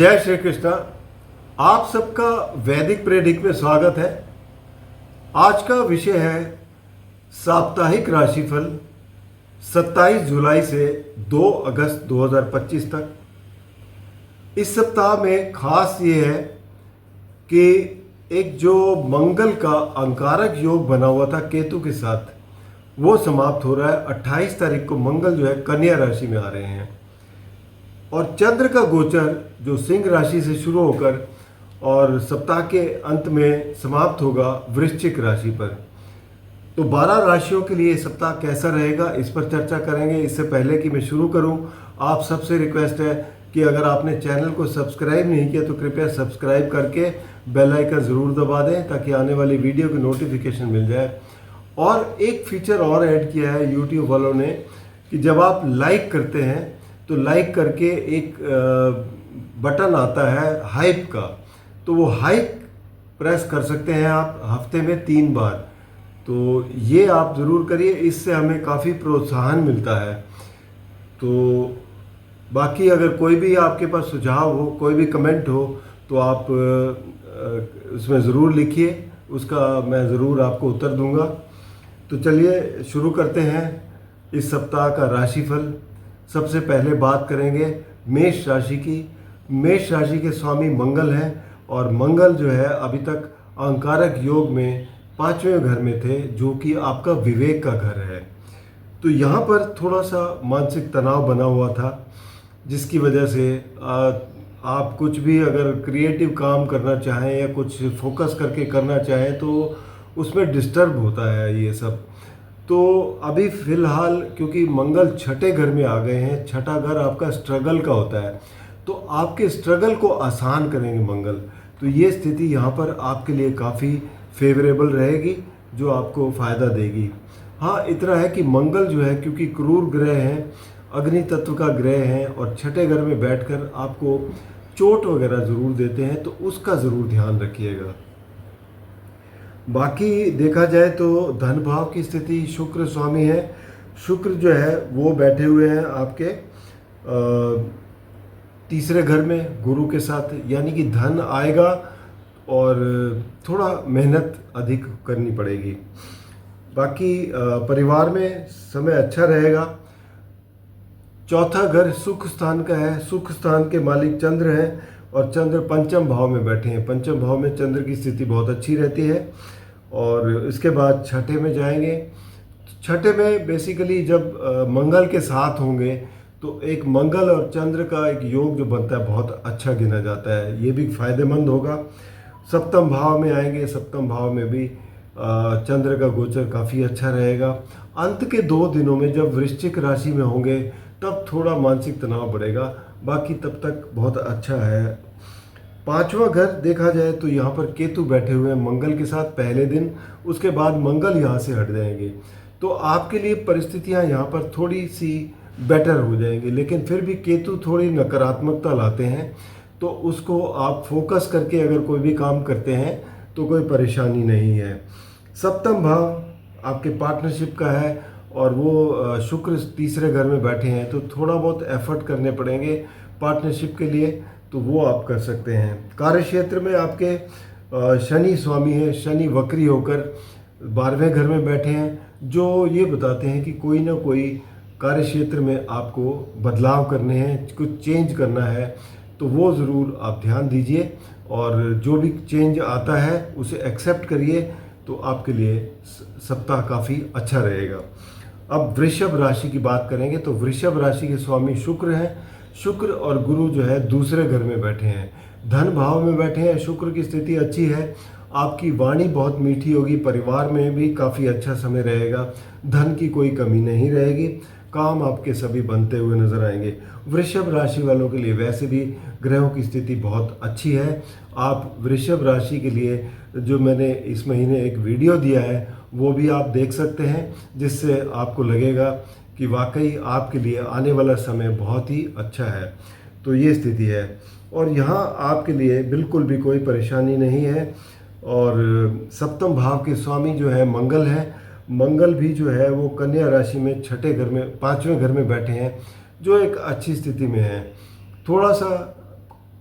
जय श्री कृष्णा। आप सबका वैदिक प्रेडिक में स्वागत है। आज का विषय है साप्ताहिक राशिफल 27 जुलाई से 2 अगस्त 2025 तक। इस सप्ताह में खास ये है कि एक जो मंगल का अंगारक योग बना हुआ था केतु के साथ, वो समाप्त हो रहा है। 28 तारीख को मंगल जो है कन्या राशि में आ रहे हैं और चंद्र का गोचर जो सिंह राशि से शुरू होकर और सप्ताह के अंत में समाप्त होगा वृश्चिक राशि पर। तो 12 राशियों के लिए सप्ताह कैसा रहेगा, इस पर चर्चा करेंगे। इससे पहले कि मैं शुरू करूं, आप सबसे रिक्वेस्ट है कि अगर आपने चैनल को सब्सक्राइब नहीं किया तो कृपया सब्सक्राइब करके बेल आइकन ज़रूर दबा दें ताकि आने वाली वीडियो की नोटिफिकेशन मिल जाए। और एक फीचर और ऐड किया है यूट्यूब वालों ने कि जब आप लाइक करते हैं तो लाइक करके एक बटन आता है हाइप का, तो वो हाइप प्रेस कर सकते हैं आप हफ्ते में 3 बार। तो ये आप ज़रूर करिए, इससे हमें काफ़ी प्रोत्साहन मिलता है। तो बाकी अगर कोई भी आपके पास सुझाव हो, कोई भी कमेंट हो, तो आप उसमें ज़रूर लिखिए, उसका मैं ज़रूर आपको उत्तर दूंगा। तो चलिए शुरू करते हैं इस सप्ताह का राशिफल। सबसे पहले बात करेंगे मेष राशि की। मेष राशि के स्वामी मंगल हैं और मंगल जो है अभी तक अंगारक योग में 5वें घर में थे, जो कि आपका विवेक का घर है। तो यहाँ पर थोड़ा सा मानसिक तनाव बना हुआ था, जिसकी वजह से आप कुछ भी अगर क्रिएटिव काम करना चाहें या कुछ फोकस करके करना चाहें तो उसमें डिस्टर्ब होता है ये सब। तो अभी फ़िलहाल क्योंकि मंगल छठे घर में आ गए हैं, छठा घर आपका स्ट्रगल का होता है, तो आपके स्ट्रगल को आसान करेंगे मंगल। तो ये स्थिति यहाँ पर आपके लिए काफ़ी फेवरेबल रहेगी, जो आपको फ़ायदा देगी। हाँ, इतना है कि मंगल जो है क्योंकि क्रूर ग्रह हैं, अग्नि तत्व का ग्रह हैं और छठे घर में बैठकर आपको चोट वगैरह ज़रूर देते हैं, तो उसका ज़रूर ध्यान रखिएगा। बाकी देखा जाए तो धन भाव की स्थिति शुक्र स्वामी है। शुक्र जो है वो बैठे हुए हैं आपके तीसरे घर में गुरु के साथ, यानी कि धन आएगा और थोड़ा मेहनत अधिक करनी पड़ेगी। बाकी परिवार में समय अच्छा रहेगा। चौथा घर सुख स्थान का है, सुख स्थान के मालिक चंद्र हैं और चंद्र पंचम भाव में बैठे हैं। पंचम भाव में चंद्र की स्थिति बहुत अच्छी रहती है। और इसके बाद छठे में जाएंगे। छठे में बेसिकली जब मंगल के साथ होंगे तो एक मंगल और चंद्र का एक योग जो बनता है बहुत अच्छा गिना जाता है, ये भी फायदेमंद होगा। सप्तम भाव में आएंगे, सप्तम भाव में भी चंद्र का गोचर काफ़ी अच्छा रहेगा। अंत के 2 दिनों में जब वृश्चिक राशि में होंगे तब थोड़ा मानसिक तनाव बढ़ेगा, बाकी तब तक बहुत अच्छा है। 5वां घर देखा जाए तो यहाँ पर केतु बैठे हुए हैं मंगल के साथ पहले दिन, उसके बाद मंगल यहाँ से हट जाएंगे। तो आपके लिए परिस्थितियाँ यहाँ पर थोड़ी सी बेटर हो जाएंगी, लेकिन फिर भी केतु थोड़ी नकारात्मकता लाते हैं, तो उसको आप फोकस करके अगर कोई भी काम करते हैं तो कोई परेशानी नहीं है। सप्तम भाव आपके पार्टनरशिप का है और वो शुक्र तीसरे घर में बैठे हैं, तो थोड़ा बहुत एफर्ट करने पड़ेंगे पार्टनरशिप के लिए, तो वो आप कर सकते हैं। कार्य क्षेत्र में आपके शनि स्वामी हैं, शनि वक्री होकर 12वें घर में बैठे हैं, जो ये बताते हैं कि कोई ना कोई कार्य क्षेत्र में आपको बदलाव करने हैं, कुछ चेंज करना है, तो वो ज़रूर आप ध्यान दीजिए और जो भी चेंज आता है उसे एक्सेप्ट करिए, तो आपके लिए सप्ताह काफ़ी अच्छा रहेगा। अब वृषभ राशि की बात करेंगे तो वृषभ राशि के स्वामी शुक्र हैं। शुक्र और गुरु जो है दूसरे घर में बैठे हैं, धन भाव में बैठे हैं। शुक्र की स्थिति अच्छी है, आपकी वाणी बहुत मीठी होगी, परिवार में भी काफ़ी अच्छा समय रहेगा, धन की कोई कमी नहीं रहेगी, काम आपके सभी बनते हुए नजर आएंगे। वृषभ राशि वालों के लिए वैसे भी ग्रहों की स्थिति बहुत अच्छी है। आप वृषभ राशि के लिए जो मैंने इस महीने एक वीडियो दिया है वो भी आप देख सकते हैं, जिससे आपको लगेगा कि वाकई आपके लिए आने वाला समय बहुत ही अच्छा है। तो ये स्थिति है और यहाँ आपके लिए बिल्कुल भी कोई परेशानी नहीं है। और सप्तम भाव के स्वामी जो है मंगल हैं, मंगल भी जो है वो कन्या राशि में छठे घर में 5वें घर में बैठे हैं, जो एक अच्छी स्थिति में है। थोड़ा सा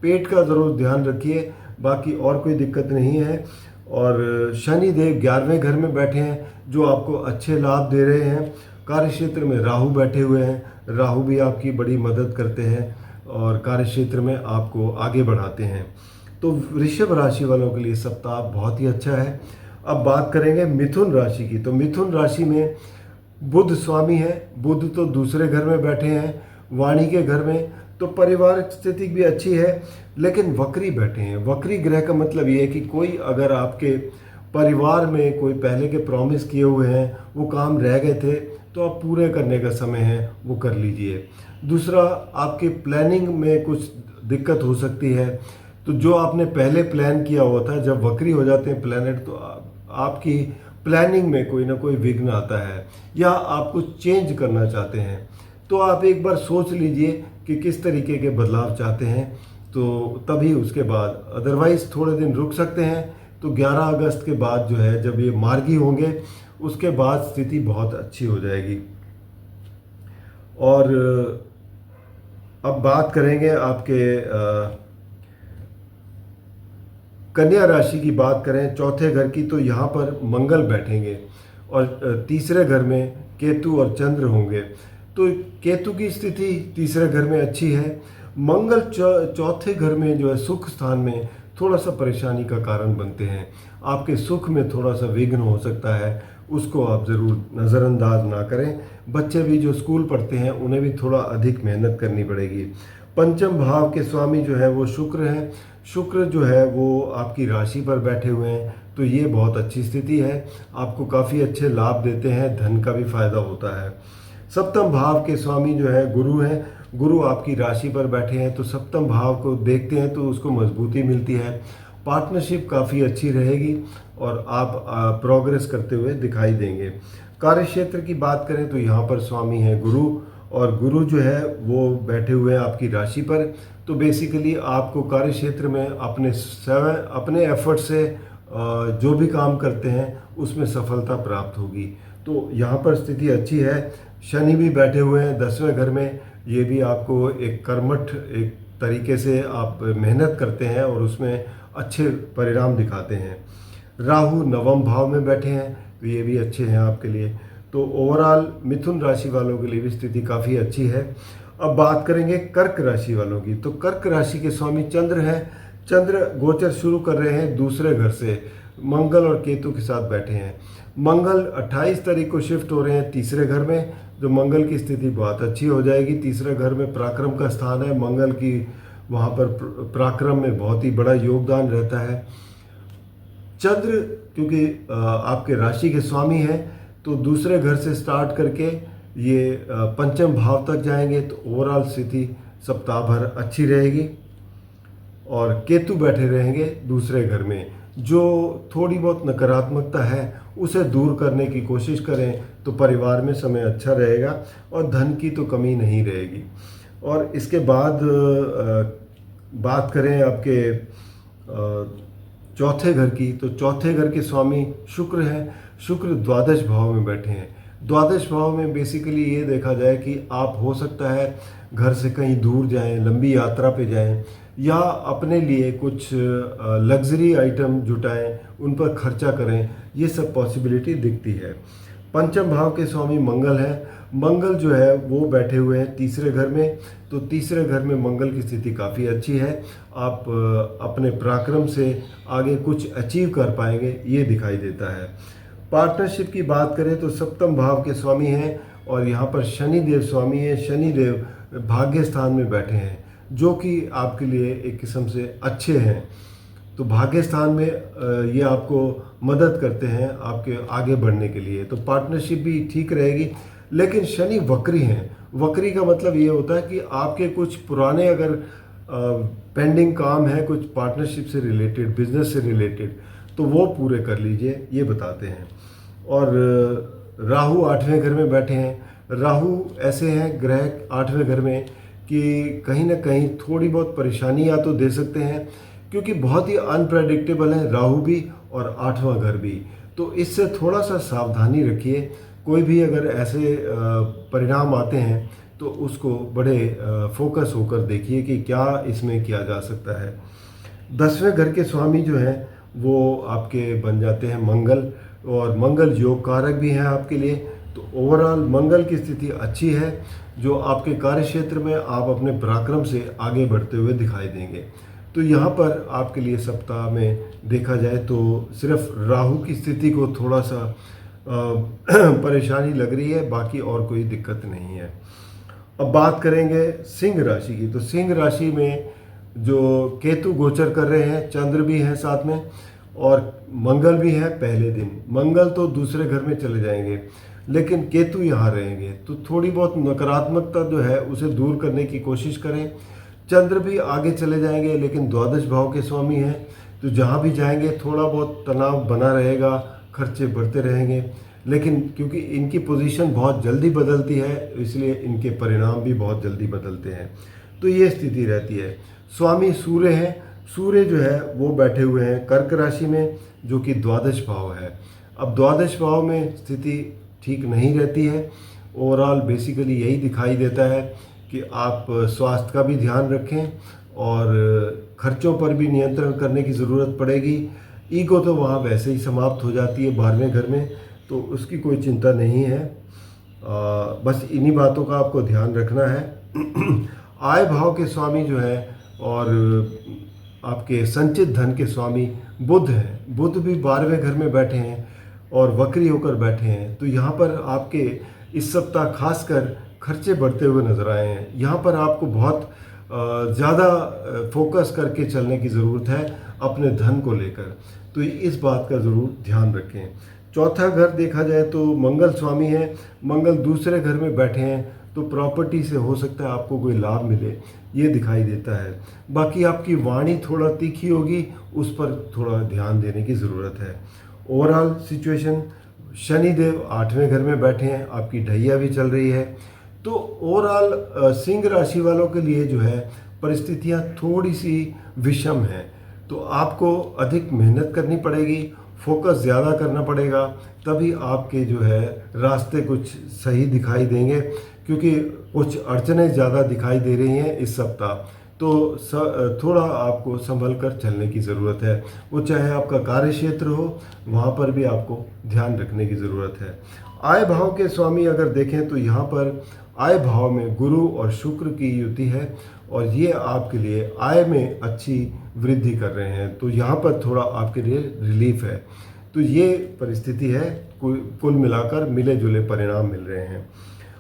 पेट का ज़रूर ध्यान रखिए, बाकी और कोई दिक्कत नहीं है। और शनि देव 11वें घर में बैठे हैं जो आपको अच्छे लाभ दे रहे हैं। कार्य क्षेत्र में राहु बैठे हुए हैं, राहु भी आपकी बड़ी मदद करते हैं और कार्य क्षेत्र में आपको आगे बढ़ाते हैं। तो वृषभ राशि वालों के लिए सप्ताह बहुत ही अच्छा है। अब बात करेंगे मिथुन राशि की। तो मिथुन राशि में बुध स्वामी है, बुध तो दूसरे घर में बैठे हैं, वाणी के घर में। तो पारिवारिक स्थिति भी अच्छी है, लेकिन वक्री बैठे हैं। वक्री ग्रह का मतलब ये है कि कोई अगर आपके परिवार में कोई पहले के प्रॉमिस किए हुए हैं, वो काम रह गए थे, तो आप पूरे करने का समय है, वो कर लीजिए। दूसरा, आपके प्लानिंग में कुछ दिक्कत हो सकती है। तो जो आपने पहले प्लान किया हुआ था, जब वक्री हो जाते हैं प्लैनेट, तो आपकी प्लानिंग में कोई ना कोई विघ्न आता है या आप कुछ चेंज करना चाहते हैं। तो आप एक बार सोच लीजिए कि किस तरीके के बदलाव चाहते हैं, तो तभी उसके बाद, अदरवाइज़ थोड़े दिन रुक सकते हैं। तो 11 अगस्त के बाद जो है, जब ये मार्गी होंगे, उसके बाद स्थिति बहुत अच्छी हो जाएगी। और अब बात करेंगे आपके कन्या राशि की बात करें, चौथे घर की। तो यहाँ पर मंगल बैठेंगे और तीसरे घर में केतु और चंद्र होंगे। तो केतु की स्थिति तीसरे घर में अच्छी है। मंगल चौथे घर में जो है, सुख स्थान में थोड़ा सा परेशानी का कारण बनते हैं। आपके सुख में थोड़ा सा विघ्न हो सकता है, उसको आप ज़रूर नज़रअंदाज ना करें। बच्चे भी जो स्कूल पढ़ते हैं, उन्हें भी थोड़ा अधिक मेहनत करनी पड़ेगी। पंचम भाव के स्वामी जो है वो शुक्र हैं। शुक्र जो है वो आपकी राशि पर बैठे हुए हैं, तो ये बहुत अच्छी स्थिति है, आपको काफ़ी अच्छे लाभ देते हैं, धन का भी फायदा होता है। सप्तम भाव के स्वामी जो है गुरु हैं। गुरु आपकी राशि पर बैठे हैं, तो सप्तम भाव को देखते हैं तो उसको मजबूती मिलती है। पार्टनरशिप काफ़ी अच्छी रहेगी और आप प्रोग्रेस करते हुए दिखाई देंगे। कार्य क्षेत्र की बात करें तो यहाँ पर स्वामी हैं गुरु, और गुरु जो है वो बैठे हुए हैं आपकी राशि पर। तो बेसिकली आपको कार्य क्षेत्र में अपने एफर्ट से जो भी काम करते हैं उसमें सफलता प्राप्त होगी। तो यहाँ पर स्थिति अच्छी है। शनि भी बैठे हुए हैं 10वें घर में, ये भी आपको एक कर्मठ एक तरीके से आप मेहनत करते हैं और उसमें अच्छे परिणाम दिखाते हैं। राहु नवम भाव में बैठे हैं, तो ये भी अच्छे हैं आपके लिए। तो ओवरऑल मिथुन राशि वालों के लिए भी स्थिति काफ़ी अच्छी है। अब बात करेंगे कर्क राशि वालों की। तो कर्क राशि के स्वामी चंद्र हैं। चंद्र गोचर शुरू कर रहे हैं दूसरे घर से, मंगल और केतु के साथ बैठे हैं। मंगल 28 तारीख को शिफ्ट हो रहे हैं तीसरे घर में, जो मंगल की स्थिति बहुत अच्छी हो जाएगी। तीसरे घर में पराक्रम का स्थान है, मंगल की वहाँ पर पराक्रम में बहुत ही बड़ा योगदान रहता है। चंद्र क्योंकि आपके राशि के स्वामी हैं, तो दूसरे घर से स्टार्ट करके ये पंचम भाव तक जाएंगे, तो ओवरऑल स्थिति सप्ताह भर अच्छी रहेगी। और केतु बैठे रहेंगे दूसरे घर में, जो थोड़ी बहुत नकारात्मकता है उसे दूर करने की कोशिश करें, तो परिवार में समय अच्छा रहेगा और धन की तो कमी नहीं रहेगी। और इसके बाद बात करें आपके चौथे घर की। तो चौथे घर के स्वामी शुक्र हैं। शुक्र द्वादश भाव में बैठे हैं। द्वादश भाव में बेसिकली ये देखा जाए कि आप हो सकता है घर से कहीं दूर जाएं, लंबी यात्रा पे जाएं, या अपने लिए कुछ लग्जरी आइटम जुटाएं, उन पर खर्चा करें, ये सब पॉसिबिलिटी दिखती है। पंचम भाव के स्वामी मंगल हैं। मंगल जो है वो बैठे हुए हैं तीसरे घर में, तो तीसरे घर में मंगल की स्थिति काफ़ी अच्छी है। आप अपने पराक्रम से आगे कुछ अचीव कर पाएंगे, ये दिखाई देता है। पार्टनरशिप की बात करें तो सप्तम भाव के स्वामी हैं और यहाँ पर शनि देव स्वामी हैं। शनि देव भाग्य स्थान में बैठे हैं, जो कि आपके लिए एक किस्म से अच्छे हैं। तो भाग्य स्थान में ये आपको मदद करते हैं आपके आगे बढ़ने के लिए। तो पार्टनरशिप भी ठीक रहेगी। लेकिन शनि वक्री हैं। वक्री का मतलब ये होता है कि आपके कुछ पुराने अगर पेंडिंग काम है, कुछ पार्टनरशिप से रिलेटेड, बिजनेस से रिलेटेड, तो वो पूरे कर लीजिए, ये बताते हैं। और राहु 8वें घर में बैठे हैं। राहु ऐसे हैं ग्रह 8वें घर में कि कहीं ना कहीं थोड़ी बहुत परेशानी या तो दे सकते हैं, क्योंकि बहुत ही अनप्रेडिक्टेबल है राहु भी और 8वां घर भी। तो इससे थोड़ा सा सावधानी रखिए। कोई भी अगर ऐसे परिणाम आते हैं तो उसको बड़े फोकस होकर देखिए कि क्या इसमें किया जा सकता है। 10वें घर के स्वामी जो हैं वो आपके बन जाते हैं मंगल, और मंगल योग कारक भी हैं आपके लिए। तो ओवरऑल मंगल की स्थिति अच्छी है, जो आपके कार्य क्षेत्र में आप अपने पराक्रम से आगे बढ़ते हुए दिखाई देंगे। तो यहाँ पर आपके लिए सप्ताह में देखा जाए तो सिर्फ राहु की स्थिति को थोड़ा सा परेशानी लग रही है, बाकी और कोई दिक्कत नहीं है। अब बात करेंगे सिंह राशि की। तो सिंह राशि में जो केतु गोचर कर रहे हैं, चंद्र भी है साथ में और मंगल भी है पहले दिन। मंगल तो दूसरे घर में चले जाएंगे, लेकिन केतु यहाँ रहेंगे, तो थोड़ी बहुत नकारात्मकता जो है उसे दूर करने की कोशिश करें। चंद्र भी आगे चले जाएंगे, लेकिन द्वादश भाव के स्वामी हैं, तो जहाँ भी जाएंगे थोड़ा बहुत तनाव बना रहेगा, खर्चे बढ़ते रहेंगे, लेकिन क्योंकि इनकी पोजीशन बहुत जल्दी बदलती है इसलिए इनके परिणाम भी बहुत जल्दी बदलते हैं। तो ये स्थिति रहती है। स्वामी सूर्य हैं, सूर्य जो है वो बैठे हुए हैं कर्क राशि में, जो कि द्वादश भाव है। अब द्वादश भाव में स्थिति ठीक नहीं रहती है। ओवरऑल बेसिकली यही दिखाई देता है कि आप स्वास्थ्य का भी ध्यान रखें और खर्चों पर भी नियंत्रण करने की ज़रूरत पड़ेगी। ईगो तो वहाँ वैसे ही समाप्त हो जाती है 12वें घर में, तो उसकी कोई चिंता नहीं है। बस इन्हीं बातों का आपको ध्यान रखना है। आय भाव के स्वामी जो है और आपके संचित धन के स्वामी बुध हैं। बुध भी 12वें घर में बैठे हैं और वक्री होकर बैठे हैं। तो यहाँ पर आपके इस सप्ताह खासकर खर्चे बढ़ते हुए नजर आए हैं। यहाँ पर आपको बहुत ज़्यादा फोकस करके चलने की ज़रूरत है अपने धन को लेकर, तो इस बात का ज़रूर ध्यान रखें। चौथा घर देखा जाए तो मंगल स्वामी है, मंगल दूसरे घर में बैठे हैं, तो प्रॉपर्टी से हो सकता है आपको कोई लाभ मिले, ये दिखाई देता है। बाकी आपकी वाणी थोड़ा तीखी होगी, उस पर थोड़ा ध्यान देने की ज़रूरत है। ओवरऑल सिचुएशन, शनिदेव 8वें घर में बैठे हैं, आपकी ढैया भी चल रही है। तो ओवरऑल सिंह राशि वालों के लिए जो है परिस्थितियां थोड़ी सी विषम हैं, तो आपको अधिक मेहनत करनी पड़ेगी, फोकस ज़्यादा करना पड़ेगा, तभी आपके जो है रास्ते कुछ सही दिखाई देंगे, क्योंकि कुछ अड़चनें ज़्यादा दिखाई दे रही हैं इस सप्ताह। तो थोड़ा आपको संभल कर चलने की ज़रूरत है। वो चाहे आपका कार्य क्षेत्र हो, वहाँ पर भी आपको ध्यान रखने की ज़रूरत है। आय भाव के स्वामी अगर देखें तो यहाँ पर आय भाव में गुरु और शुक्र की युति है, और ये आपके लिए आय में अच्छी वृद्धि कर रहे हैं, तो यहाँ पर थोड़ा आपके लिए रिलीफ है। तो ये परिस्थिति है, कुल मिलाकर मिले जुले परिणाम मिल रहे हैं।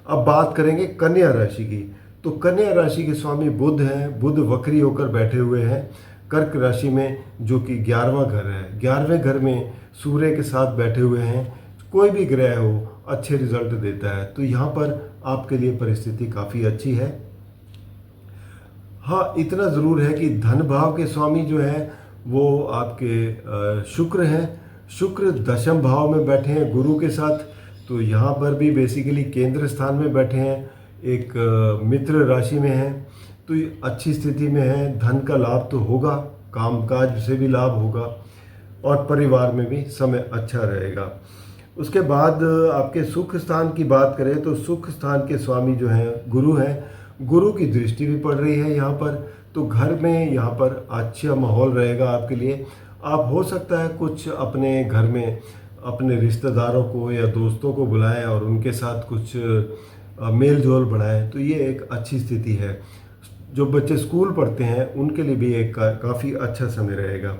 अब बात करेंगे कन्या राशि की। तो कन्या राशि के स्वामी बुध हैं, बुध वक्री होकर बैठे हुए हैं कर्क राशि में, जो कि 11वां घर है। 11वें घर में सूर्य के साथ बैठे हुए हैं। कोई भी ग्रह हो अच्छे रिजल्ट देता है, तो यहाँ पर आपके लिए परिस्थिति काफ़ी अच्छी है। हाँ, इतना ज़रूर है कि धन भाव के स्वामी जो हैं वो आपके शुक्र हैं। शुक्र दशम भाव में बैठे हैं गुरु के साथ, तो यहाँ पर भी बेसिकली केंद्र स्थान में बैठे हैं, एक मित्र राशि में हैं, तो ये अच्छी स्थिति में है। धन का लाभ तो होगा, कामकाज से भी लाभ होगा, और परिवार में भी समय अच्छा रहेगा। उसके बाद आपके सुख स्थान की बात करें तो सुख स्थान के स्वामी जो हैं गुरु हैं। गुरु की दृष्टि भी पड़ रही है यहाँ पर, तो घर में यहाँ पर अच्छा माहौल रहेगा आपके लिए। आप हो सकता है कुछ अपने घर में अपने रिश्तेदारों को या दोस्तों को बुलाएं और उनके साथ कुछ मेल जोल बढ़ाएं, तो ये एक अच्छी स्थिति है। जो बच्चे स्कूल पढ़ते हैं उनके लिए भी एक काफ़ी अच्छा समय रहेगा।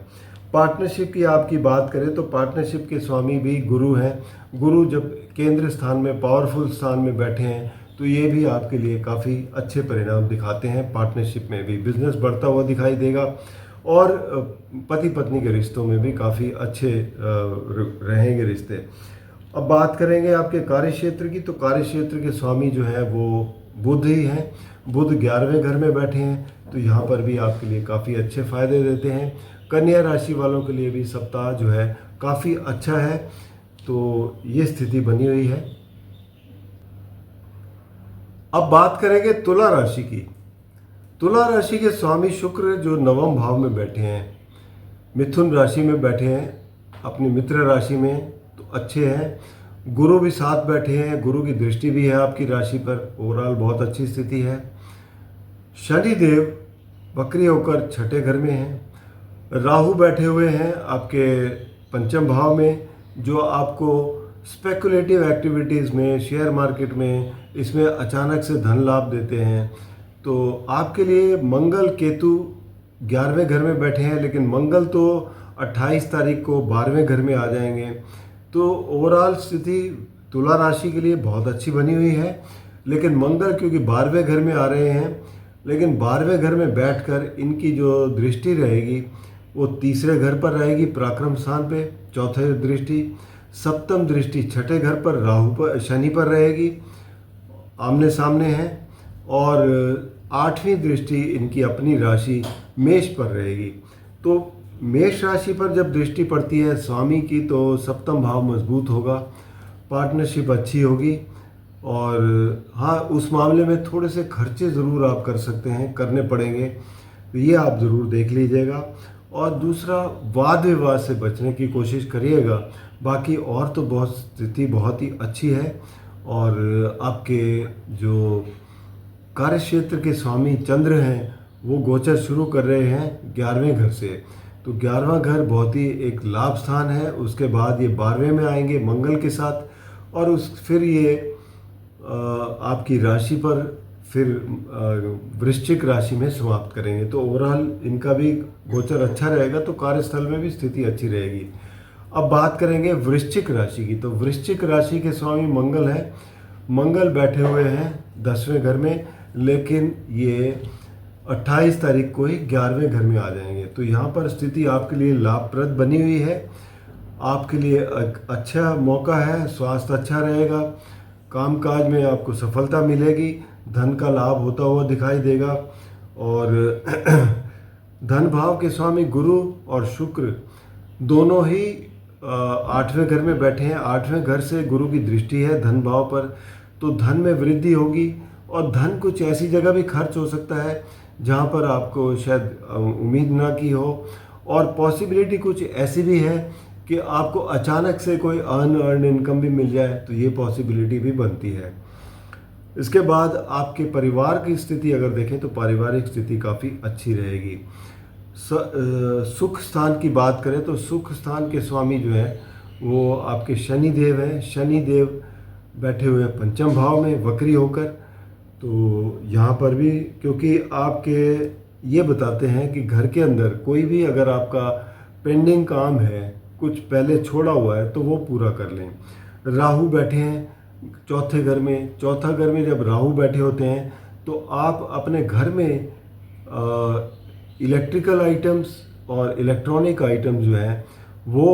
पार्टनरशिप की आपकी बात करें तो पार्टनरशिप के स्वामी भी गुरु हैं। गुरु जब केंद्र स्थान में पावरफुल स्थान में बैठे हैं, तो ये भी आपके लिए काफ़ी अच्छे परिणाम दिखाते हैं। पार्टनरशिप में भी बिजनेस बढ़ता हुआ दिखाई देगा, और पति पत्नी के रिश्तों में भी काफ़ी अच्छे रहेंगे रिश्ते। अब बात करेंगे आपके कार्य क्षेत्र की। तो कार्य क्षेत्र के स्वामी जो है वो बुध ही हैं। बुध 11वें घर में बैठे हैं, तो यहाँ पर भी आपके लिए काफ़ी अच्छे फायदे देते हैं। कन्या राशि वालों के लिए भी सप्ताह जो है काफ़ी अच्छा है, तो ये स्थिति बनी हुई है। अब बात करेंगे तुला राशि की। तुला राशि के स्वामी शुक्र जो 9वें भाव में बैठे हैं, मिथुन राशि में बैठे हैं अपनी मित्र राशि में, तो अच्छे हैं। गुरु भी साथ बैठे हैं, गुरु की दृष्टि भी है आपकी राशि पर, ओवरऑल बहुत अच्छी स्थिति है। शनि देव वक्री होकर छठे घर में हैं। राहु बैठे हुए हैं आपके पंचम भाव में, जो आपको स्पेकुलेटिव एक्टिविटीज़ में, शेयर मार्केट में, इसमें अचानक से धन लाभ देते हैं। तो आपके लिए मंगल केतु 11वें घर में बैठे हैं, लेकिन मंगल तो 28 तारीख को 12वें घर में आ जाएंगे। तो ओवरऑल स्थिति तुला राशि के लिए बहुत अच्छी बनी हुई है। लेकिन मंगल क्योंकि 12वें घर में आ रहे हैं, लेकिन 12वें घर में बैठकर इनकी जो दृष्टि रहेगी वो तीसरे घर पर रहेगी, पराक्रम स्थान पे, चौथे दृष्टि, सप्तम दृष्टि छठे घर पर राहु पर, शनि पर रहेगी, आमने सामने हैं। और आठवीं दृष्टि इनकी अपनी राशि मेष पर रहेगी। तो मेष राशि पर जब दृष्टि पड़ती है स्वामी की, तो सप्तम भाव मजबूत होगा, पार्टनरशिप अच्छी होगी। और हाँ, उस मामले में थोड़े से खर्चे ज़रूर आप कर सकते हैं, करने पड़ेंगे, तो ये आप ज़रूर देख लीजिएगा। और दूसरा, वाद विवाद से बचने की कोशिश करिएगा। बाकी और तो बहुत स्थिति बहुत ही अच्छी है। और आपके जो कार्य क्षेत्र के स्वामी चंद्र हैं वो गोचर शुरू कर रहे हैं 11वें घर से। तो 11वां घर बहुत ही एक लाभ स्थान है। उसके बाद ये 12वें में आएंगे मंगल के साथ, और फिर ये आपकी राशि पर फिर वृश्चिक राशि में समाप्त करेंगे। तो ओवरऑल इनका भी गोचर अच्छा रहेगा, तो कार्यस्थल में भी स्थिति अच्छी रहेगी। अब बात करेंगे वृश्चिक राशि की। तो वृश्चिक राशि के स्वामी मंगल हैं। मंगल बैठे हुए हैं 10वें घर में, लेकिन ये 28 तारीख को ही 11वें घर में आ जाएंगे। तो यहाँ पर स्थिति आपके लिए लाभप्रद बनी हुई है। आपके लिए अच्छा मौका है, स्वास्थ्य अच्छा रहेगा, कामकाज में आपको सफलता मिलेगी, धन का लाभ होता हुआ दिखाई देगा। और धन भाव के स्वामी गुरु और शुक्र दोनों ही 8वें घर में बैठे हैं। 8वें घर से गुरु की दृष्टि है धन भाव पर, तो धन में वृद्धि होगी। और धन कुछ ऐसी जगह भी खर्च हो सकता है जहाँ पर आपको शायद उम्मीद ना की हो। और पॉसिबिलिटी कुछ ऐसी भी है कि आपको अचानक से कोई अनअर्न इनकम भी मिल जाए, तो ये पॉसिबिलिटी भी बनती है। इसके बाद आपके परिवार की स्थिति अगर देखें तो पारिवारिक स्थिति काफ़ी अच्छी रहेगी। सुख स्थान की बात करें तो सुख स्थान के स्वामी जो है वो आपके शनि देव हैं। शनि देव बैठे हुए हैं पंचम भाव में वक्री होकर। तो यहाँ पर भी क्योंकि आपके ये बताते हैं कि घर के अंदर कोई भी अगर आपका पेंडिंग काम है, कुछ पहले छोड़ा हुआ है, तो वो पूरा कर लें। राहु बैठे हैं चौथे घर में। चौथा घर में जब राहु बैठे होते हैं तो आप अपने घर में इलेक्ट्रिकल आइटम्स और इलेक्ट्रॉनिक आइटम्स जो हैं वो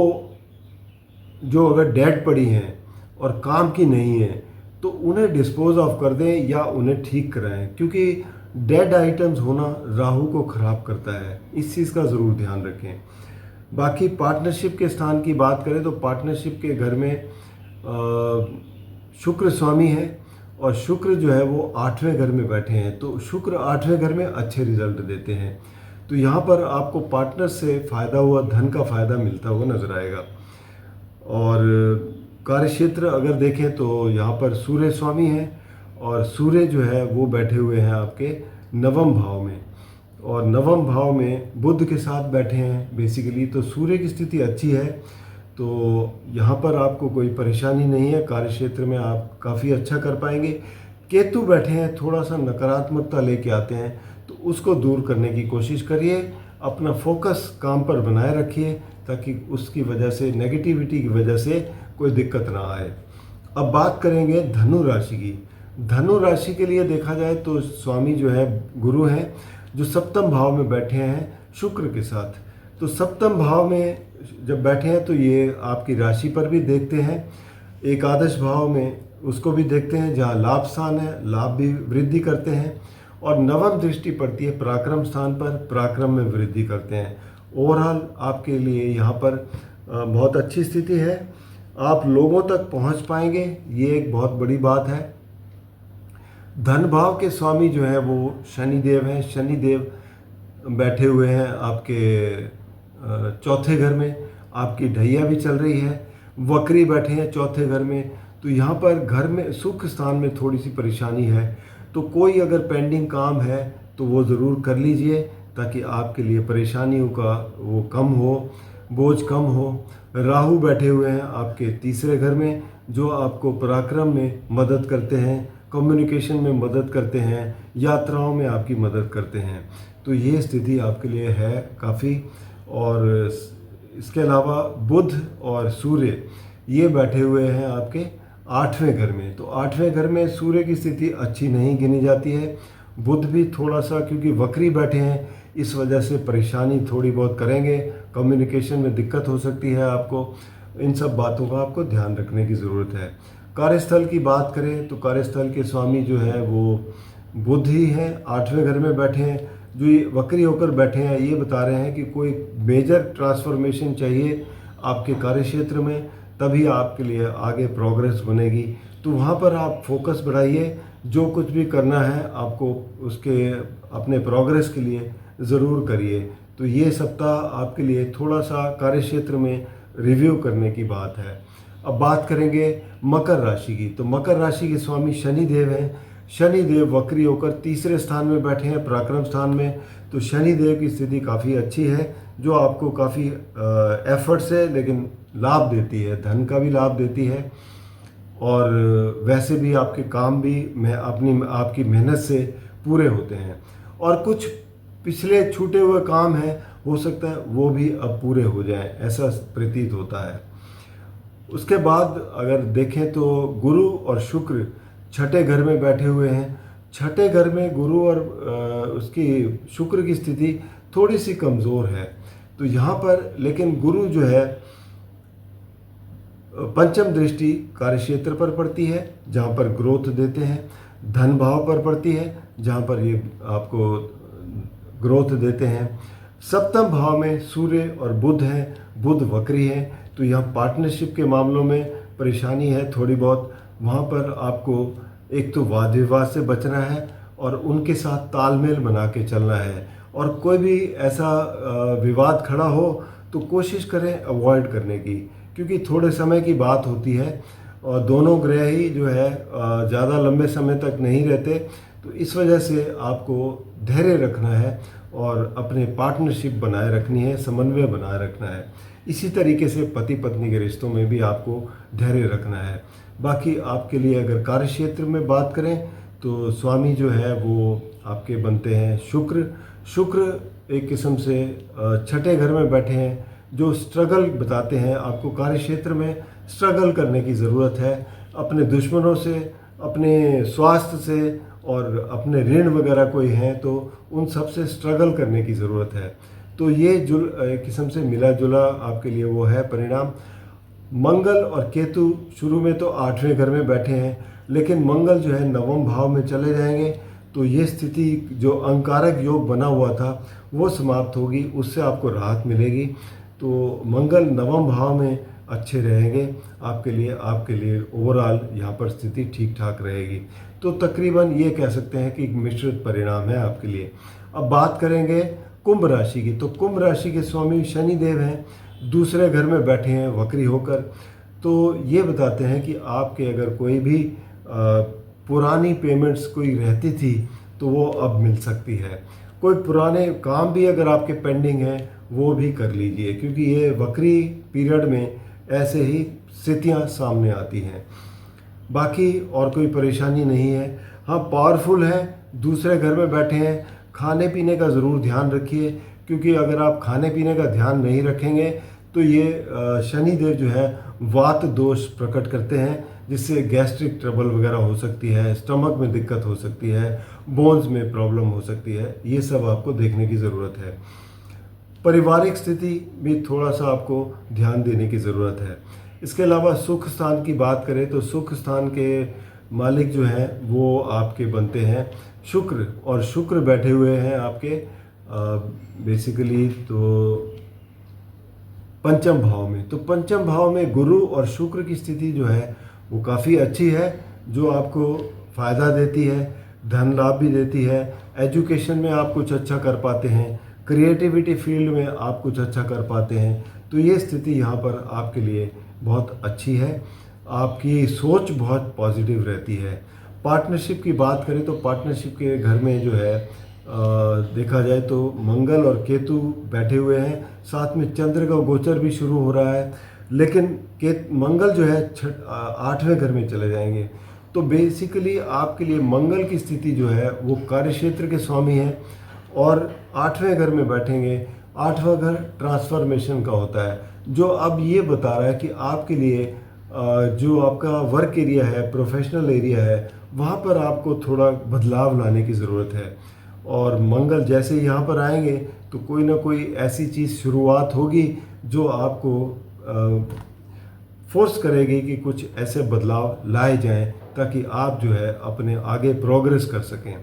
जो अगर डेड पड़ी हैं और काम की नहीं है तो उन्हें डिस्पोज ऑफ कर दें या उन्हें ठीक कराएं, क्योंकि डेड आइटम्स होना राहु को ख़राब करता है। इस चीज़ का ज़रूर ध्यान रखें। बाकी पार्टनरशिप के स्थान की बात करें तो पार्टनरशिप के घर में शुक्र स्वामी है और शुक्र जो है वो 8वें घर में बैठे हैं। तो शुक्र 8वें घर में अच्छे रिजल्ट देते हैं। तो यहाँ पर आपको पार्टनर से फ़ायदा हुआ, धन का फ़ायदा मिलता हुआ नज़र आएगा। और कार्यक्षेत्र अगर देखें तो यहाँ पर सूर्य स्वामी हैं और सूर्य जो है वो बैठे हुए हैं आपके 9वें भाव में, और 9वें भाव में बुध के साथ बैठे हैं बेसिकली। तो सूर्य की स्थिति अच्छी है, तो यहाँ पर आपको कोई परेशानी नहीं है, कार्यक्षेत्र में आप काफ़ी अच्छा कर पाएंगे। केतु बैठे हैं, थोड़ा सा नकारात्मकता लेके आते हैं, तो उसको दूर करने की कोशिश करिए। अपना फोकस काम पर बनाए रखिए ताकि उसकी वजह से, नेगेटिविटी की वजह से कोई दिक्कत ना आए। अब बात करेंगे धनु राशि की। धनु राशि के लिए देखा जाए तो स्वामी जो है गुरु हैं, जो सप्तम भाव में बैठे हैं शुक्र के साथ। तो सप्तम भाव में जब बैठे हैं तो ये आपकी राशि पर भी देखते हैं, एकादश भाव में उसको भी देखते हैं जहाँ लाभ स्थान है, लाभ भी वृद्धि करते हैं। और 9वीं दृष्टि पड़ती है पराक्रम स्थान पर, पराक्रम में वृद्धि करते हैं। ओवरऑल आपके लिए यहाँ पर बहुत अच्छी स्थिति है, आप लोगों तक पहुँच पाएंगे, ये एक बहुत बड़ी बात है। धन भाव के स्वामी जो है वो शनि देव हैं। शनि देव बैठे हुए हैं आपके चौथे घर में, आपकी ढैया भी चल रही है, वक्री बैठे हैं चौथे घर में। तो यहाँ पर घर में सुख स्थान में थोड़ी सी परेशानी है, तो कोई अगर पेंडिंग काम है तो वो ज़रूर कर लीजिए, ताकि आपके लिए परेशानियों का वो कम हो, बोझ कम हो। राहु बैठे हुए हैं आपके तीसरे घर में, जो आपको पराक्रम में मदद करते हैं, कम्युनिकेशन में मदद करते हैं, यात्राओं में आपकी मदद करते हैं। तो ये स्थिति आपके लिए है काफ़ी। और इसके अलावा बुध और सूर्य ये बैठे हुए हैं आपके 8वें घर में। तो 8वें घर में सूर्य की स्थिति अच्छी नहीं गिनी जाती है। बुध भी थोड़ा सा, क्योंकि वक्री बैठे हैं, इस वजह से परेशानी थोड़ी बहुत करेंगे, कम्युनिकेशन में दिक्कत हो सकती है आपको। इन सब बातों का आपको ध्यान रखने की ज़रूरत है। कार्यस्थल की बात करें तो कार्यस्थल के स्वामी जो है वो बुध ही हैं, 8वें घर में बैठे हैं। जो ये वक्री होकर बैठे हैं, ये बता रहे हैं कि कोई मेजर ट्रांसफॉर्मेशन चाहिए आपके कार्यक्षेत्र में, तभी आपके लिए आगे प्रोग्रेस बनेगी। तो वहाँ पर आप फोकस बढ़ाइए, जो कुछ भी करना है आपको उसके अपने प्रोग्रेस के लिए ज़रूर करिए। तो ये सप्ताह आपके लिए थोड़ा सा कार्यक्षेत्र में रिव्यू करने की बात है। अब बात करेंगे मकर राशि की। तो मकर राशि के स्वामी शनि देव हैं। शनि देव वक्री होकर तीसरे स्थान में बैठे हैं, पराक्रम स्थान में। तो शनि देव की स्थिति काफ़ी अच्छी है, जो आपको काफ़ी एफर्ट से लेकिन लाभ देती है, धन का भी लाभ देती है, और वैसे भी आपके काम भी आपकी मेहनत से पूरे होते हैं। और कुछ पिछले छूटे हुए काम हैं, हो सकता है वो भी अब पूरे हो जाएं, ऐसा प्रतीत होता है। उसके बाद अगर देखें तो गुरु और शुक्र छठे घर में बैठे हुए हैं। छठे घर में गुरु और उसकी शुक्र की स्थिति थोड़ी सी कमज़ोर है। तो यहाँ पर लेकिन गुरु जो है पंचम दृष्टि कार्यक्षेत्र पर पड़ती है, जहाँ पर ग्रोथ देते हैं। धन भाव पर पड़ती है, जहाँ पर ये आपको ग्रोथ देते हैं। सप्तम भाव में सूर्य और बुध हैं, बुध वक्री हैं। तो यहाँ पार्टनरशिप के मामलों में परेशानी है थोड़ी बहुत। वहाँ पर आपको एक तो वाद विवाद से बचना है और उनके साथ तालमेल बना के चलना है। और कोई भी ऐसा विवाद खड़ा हो तो कोशिश करें अवॉइड करने की, क्योंकि थोड़े समय की बात होती है और दोनों ग्रह ही जो है ज़्यादा लंबे समय तक नहीं रहते। तो इस वजह से आपको धैर्य रखना है और अपने पार्टनरशिप बनाए रखनी है, समन्वय बनाए रखना है। इसी तरीके से पति पत्नी के रिश्तों में भी आपको धैर्य रखना है। बाकी आपके लिए अगर कार्यक्षेत्र में बात करें तो स्वामी जो है वो आपके बनते हैं शुक्र। शुक्र एक किस्म से छठे घर में बैठे हैं, जो स्ट्रगल बताते हैं। आपको कार्यक्षेत्र में स्ट्रगल करने की ज़रूरत है, अपने दुश्मनों से, अपने स्वास्थ्य से, और अपने ऋण वगैरह कोई हैं तो उन सब से स्ट्रगल करने की ज़रूरत है। तो ये एक किस्म से मिला जुला आपके लिए वो है परिणाम। मंगल और केतु शुरू में तो 8वें घर में बैठे हैं, लेकिन मंगल जो है नवम भाव में चले जाएंगे। तो ये स्थिति जो अंगारक योग बना हुआ था वो समाप्त होगी, उससे आपको राहत मिलेगी। तो मंगल नवम भाव में अच्छे रहेंगे आपके लिए ओवरऑल यहाँ पर स्थिति ठीक ठाक रहेगी। तो तकरीबन ये कह सकते हैं कि एक मिश्रित परिणाम है आपके लिए। अब बात करेंगे कुंभ राशि की। तो कुंभ राशि के स्वामी शनि देव हैं, दूसरे घर में बैठे हैं वक्री होकर। तो ये बताते हैं कि आपके अगर कोई भी पुरानी पेमेंट्स कोई रहती थी तो वो अब मिल सकती है। कोई पुराने काम भी अगर आपके पेंडिंग हैं वो भी कर लीजिए, क्योंकि ये वक्री पीरियड में ऐसे ही स्थितियाँ सामने आती हैं। बाकी और कोई परेशानी नहीं है। हाँ, पावरफुल है, दूसरे घर में बैठे हैं। खाने पीने का ज़रूर ध्यान रखिए, क्योंकि अगर आप खाने पीने का ध्यान नहीं रखेंगे तो ये शनि देव जो है वात दोष प्रकट करते हैं, जिससे गैस्ट्रिक ट्रबल वगैरह हो सकती है, स्टमक में दिक्कत हो सकती है, बोन्स में प्रॉब्लम हो सकती है। ये सब आपको देखने की ज़रूरत है। पारिवारिक स्थिति भी थोड़ा सा आपको ध्यान देने की ज़रूरत है। इसके अलावा सुख स्थान की बात करें तो सुख स्थान के मालिक जो हैं वो आपके बनते हैं शुक्र, और शुक्र बैठे हुए हैं आपके बेसिकली तो पंचम भाव में। तो पंचम भाव में गुरु और शुक्र की स्थिति जो है वो काफ़ी अच्छी है, जो आपको फ़ायदा देती है, धन लाभ भी देती है। एजुकेशन में आप कुछ अच्छा कर पाते हैं, क्रिएटिविटी फील्ड में आप कुछ अच्छा कर पाते हैं। तो ये स्थिति यहाँ पर आपके लिए बहुत अच्छी है। आपकी सोच बहुत पॉजिटिव रहती है। पार्टनरशिप की बात करें तो पार्टनरशिप के घर में जो है देखा जाए तो मंगल और केतु बैठे हुए हैं, साथ में चंद्र का गोचर भी शुरू हो रहा है, लेकिन मंगल जो है 8वें घर में चले जाएंगे। तो बेसिकली आपके लिए मंगल की स्थिति जो है वो कार्यक्षेत्र के स्वामी है और 8वें घर में बैठेंगे। 8वां घर ट्रांसफॉर्मेशन का होता है, जो अब ये बता रहा है कि आपके लिए जो आपका वर्क एरिया है, प्रोफेशनल एरिया है, वहाँ पर आपको थोड़ा बदलाव लाने की ज़रूरत है। और मंगल जैसे ही यहाँ पर आएंगे तो कोई ना कोई ऐसी चीज़ शुरुआत होगी जो आपको फोर्स करेगी कि कुछ ऐसे बदलाव लाए जाएं ताकि आप जो है अपने आगे प्रोग्रेस कर सकें।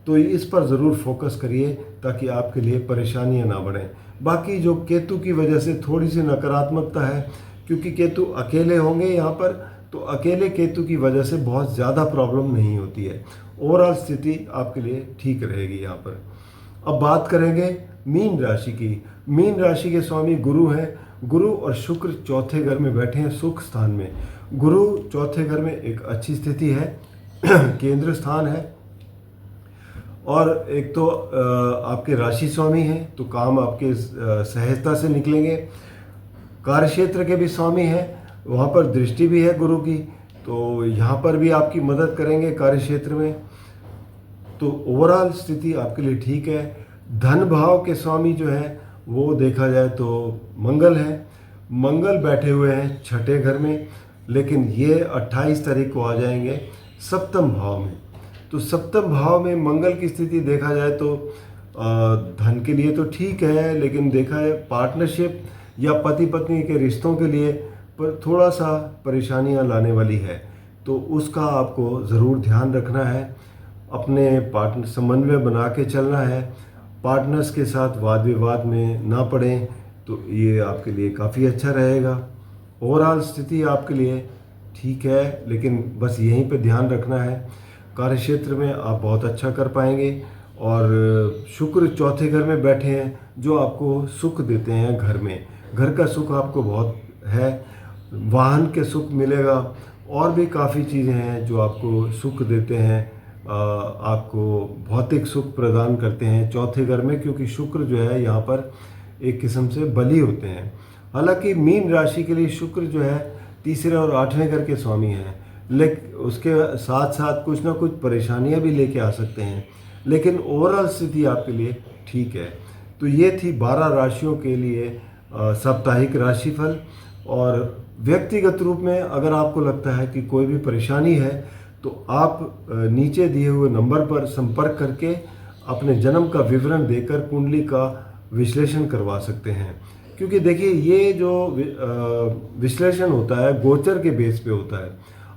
तो इस पर ज़रूर फोकस करिए ताकि आपके लिए परेशानियां ना बढ़ें। बाकी जो केतु की वजह से थोड़ी सी नकारात्मकता है, क्योंकि केतु अकेले होंगे यहाँ पर, तो अकेले केतु की वजह से बहुत ज़्यादा प्रॉब्लम नहीं होती है। ओवरऑल स्थिति आपके लिए ठीक रहेगी यहाँ पर। अब बात करेंगे मीन राशि की। मीन राशि के स्वामी गुरु हैं। गुरु और शुक्र चौथे घर में बैठे हैं, सुख स्थान में। गुरु चौथे घर में एक अच्छी स्थिति है, केंद्र स्थान है, और एक तो आपके राशि स्वामी हैं तो काम आपके सहजता से निकलेंगे। कार्यक्षेत्र के भी स्वामी हैं, वहाँ पर दृष्टि भी है गुरु की, तो यहाँ पर भी आपकी मदद करेंगे कार्यक्षेत्र में। तो ओवरऑल स्थिति आपके लिए ठीक है। धन भाव के स्वामी जो है वो देखा जाए तो मंगल है। मंगल बैठे हुए हैं छठे घर में, लेकिन ये 28 तारीख को आ जाएंगे सप्तम भाव में। तो सप्तम भाव में मंगल की स्थिति देखा जाए तो धन के लिए तो ठीक है, लेकिन देखा है पार्टनरशिप या पति पत्नी के रिश्तों के लिए पर थोड़ा सा परेशानियां लाने वाली है। तो उसका आपको ज़रूर ध्यान रखना है, अपने पार्टनर समन्वय बना के चलना है, पार्टनर्स के साथ वाद विवाद में ना पड़ें, तो ये आपके लिए काफ़ी अच्छा रहेगा। ओवरऑल स्थिति आपके लिए ठीक है, लेकिन बस यहीं पे ध्यान रखना है। कार्यक्षेत्र में आप बहुत अच्छा कर पाएंगे। और शुक्र चौथे घर में बैठे हैं जो आपको सुख देते हैं घर में। घर का सुख आपको बहुत है, वाहन के सुख मिलेगा, और भी काफ़ी चीज़ें हैं जो आपको सुख देते हैं, आपको भौतिक सुख प्रदान करते हैं चौथे घर में, क्योंकि शुक्र जो है यहाँ पर एक किस्म से बली होते हैं। हालांकि मीन राशि के लिए शुक्र जो है तीसरे और 8वें घर के स्वामी हैं, लेकिन उसके साथ साथ कुछ ना कुछ परेशानियां भी लेके आ सकते हैं, लेकिन ओवरऑल स्थिति आपके लिए ठीक है। तो ये थी 12 राशियों के लिए साप्ताहिक राशिफल। और व्यक्तिगत रूप में अगर आपको लगता है कि कोई भी परेशानी है तो आप नीचे दिए हुए नंबर पर संपर्क करके अपने जन्म का विवरण देकर कुंडली का विश्लेषण करवा सकते हैं। क्योंकि देखिए ये जो विश्लेषण होता है गोचर के बेस पे होता है।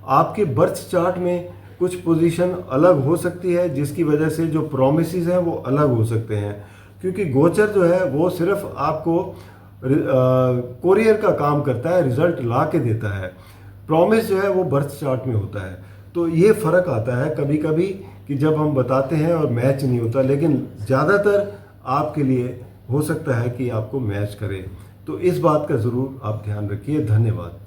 आपके बर्थ चार्ट में कुछ पोजीशन अलग हो सकती है, जिसकी वजह से जो प्रोमिसेस हैं वो अलग हो सकते हैं, क्योंकि गोचर जो है वो सिर्फ आपको कोरियर का काम करता है, रिजल्ट ला के देता है। प्रॉमिस जो है वो बर्थ चार्ट में होता है। तो ये फ़र्क आता है कभी कभी कि जब हम बताते हैं और मैच नहीं होता, लेकिन ज़्यादातर आपके लिए हो सकता है कि आपको मैच करे। तो इस बात का ज़रूर आप ध्यान रखिए। धन्यवाद।